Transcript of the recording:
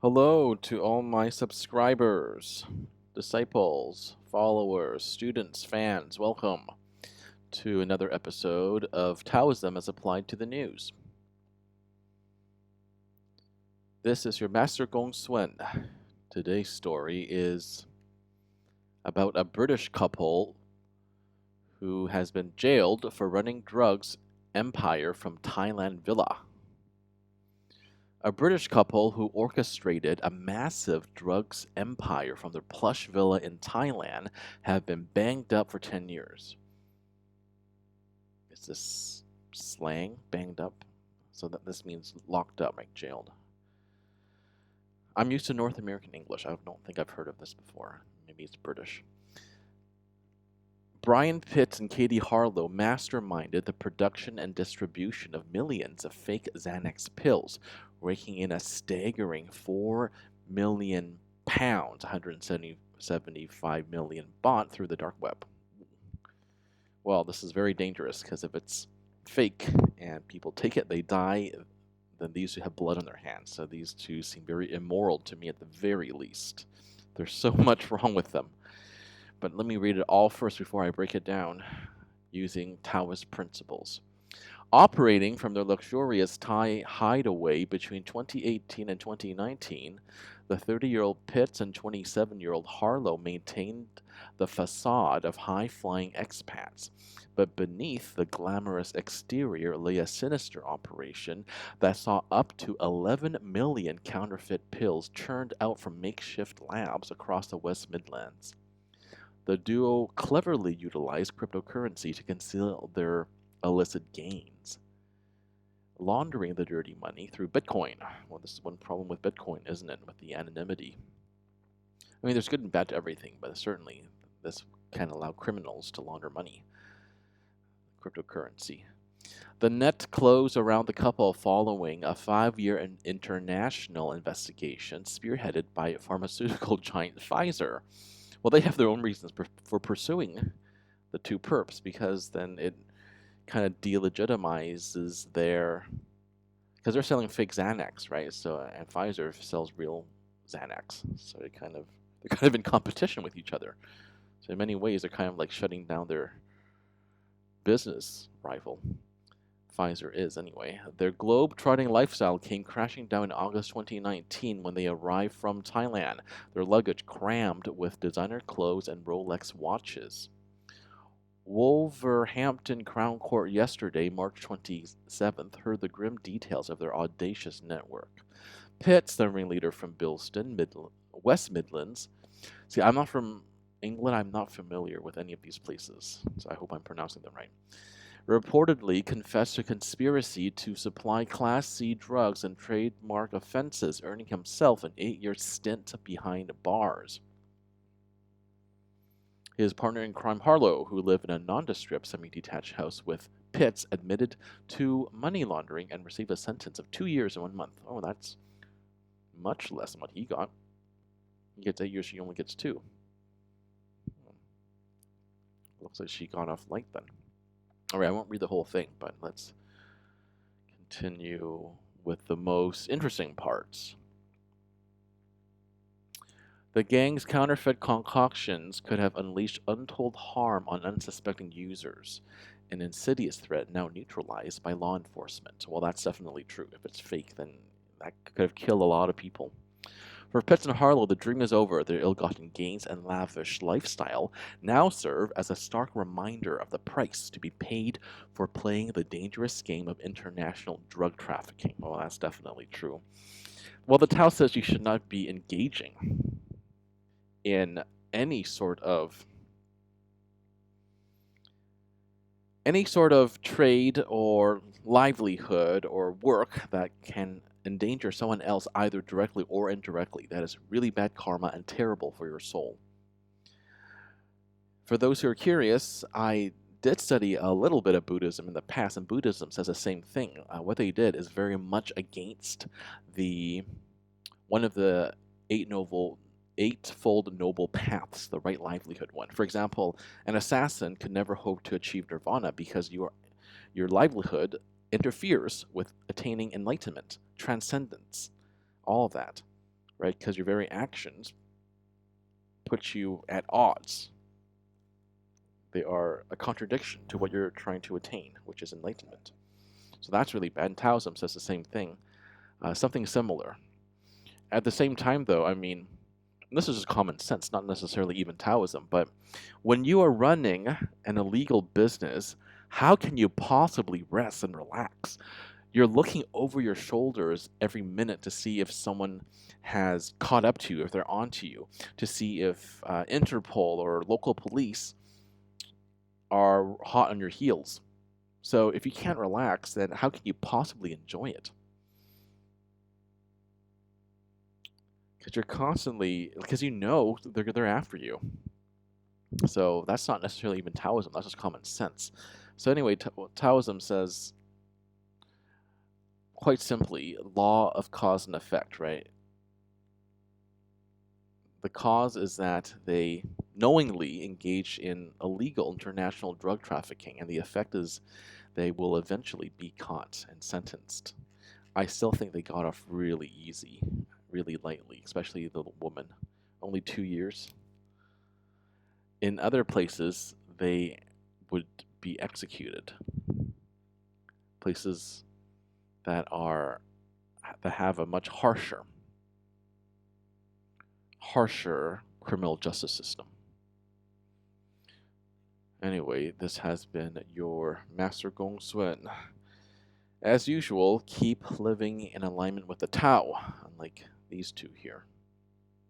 Hello to all my subscribers, disciples, followers, students, fans. Welcome to another episode of Taoism as Applied to the News. This is your Master GongSun. Today's story is about a British couple who has been jailed for running drugs empire from Thailand villa. A British couple who orchestrated a massive drugs empire from their plush villa in Thailand have been banged up for 10 years. Is this slang, banged up? So that this means locked up, like jailed. I'm used to North American English. I don't think I've heard of this before. Maybe it's British. Brian Pitts and Katie Harlow masterminded the production and distribution of millions of fake Xanax pills, raking in a staggering £4 million, 175 million baht through the dark web. Well, this is very dangerous because if it's fake and people take it, they die, then these two have blood on their hands. So these two seem very immoral to me at the very least. There's so much wrong with them. But let me read it all first before I break it down using Taoist principles. Operating from their luxurious Thai hideaway between 2018 and 2019, the 30-year-old Pitts and 27-year-old Harlow maintained the facade of high-flying expats. But beneath the glamorous exterior lay a sinister operation that saw up to 11 million counterfeit pills churned out from makeshift labs across the West Midlands. The duo cleverly utilized cryptocurrency to conceal their illicit gains, laundering the dirty money through Bitcoin. Well, this is one problem with Bitcoin, isn't it, with the anonymity? I mean, there's good and bad to everything, but certainly this can allow criminals to launder money. Cryptocurrency. The net closed around the couple following a 5-year international investigation spearheaded by pharmaceutical giant Pfizer. Well, they have their own reasons for pursuing the two perps, because then it kind of delegitimizes their, because they're selling fake Xanax, right? So and Pfizer sells real Xanax, so they're kind of in competition with each other. So in many ways, they're kind of like shutting down their business rival. Pfizer is, anyway. Their globe-trotting lifestyle came crashing down in August 2019 when they arrived from Thailand, their luggage crammed with designer clothes and Rolex watches. Wolverhampton Crown Court yesterday, March 27th, heard the grim details of their audacious network. Pitts, the ringleader from Bilston, West Midlands. See, I'm not from England. I'm not familiar with any of these places, so I hope I'm pronouncing them right. Reportedly confessed to conspiracy to supply Class C drugs and trademark offenses, earning himself an 8-year stint behind bars. His partner in crime, Harlow, who lived in a nondescript semi-detached house with Pitts, admitted to money laundering and received a sentence of 2 years and 1 month. Oh, that's much less than what he got. He gets 8 years, she only gets 2. Looks like she got off light then. All right, I won't read the whole thing, but let's continue with the most interesting parts. The gang's counterfeit concoctions could have unleashed untold harm on unsuspecting users, an insidious threat now neutralized by law enforcement. Well, that's definitely true. If it's fake, then that could have killed a lot of people. For Pitts and Harlow, the dream is over. Their ill-gotten gains and lavish lifestyle now serve as a stark reminder of the price to be paid for playing the dangerous game of international drug trafficking. Well, that's definitely true. Well, the Tao says you should not be engaging in any sort of trade or livelihood or work that can endanger someone else either directly or indirectly. That is really bad karma and terrible for your soul. For those who are curious, I did study a little bit of Buddhism in the past, and Buddhism says the same thing. What they did is very much against one of the eightfold noble paths, the right livelihood one. For example, an assassin could never hope to achieve nirvana because your livelihood interferes with attaining enlightenment, transcendence, all of that. right? Because your very actions put you at odds. They are a contradiction to what you're trying to attain, which is enlightenment. So that's really bad. And Taoism says the same thing, something similar. At the same time, though, I mean, this is just common sense, not necessarily even Taoism, but when you are running an illegal business, how can you possibly rest and relax? You're looking over your shoulders every minute to see if someone has caught up to you, if they're onto you, to see if Interpol or local police are hot on your heels. So if you can't relax, then how can you possibly enjoy it? Because you're constantly, because you know they're after you. So that's not necessarily even Taoism, that's just common sense. So anyway, Taoism says, quite simply, law of cause and effect, right? The cause is that they knowingly engage in illegal international drug trafficking, and the effect is they will eventually be caught and sentenced. I still think they got off really easy, really lightly, especially the woman. Only 2 years. In other places, they would be executed. Places that have a much harsher criminal justice system. Anyway, this has been your Master GongSun. As usual, keep living in alignment with the Tao, unlike these two here.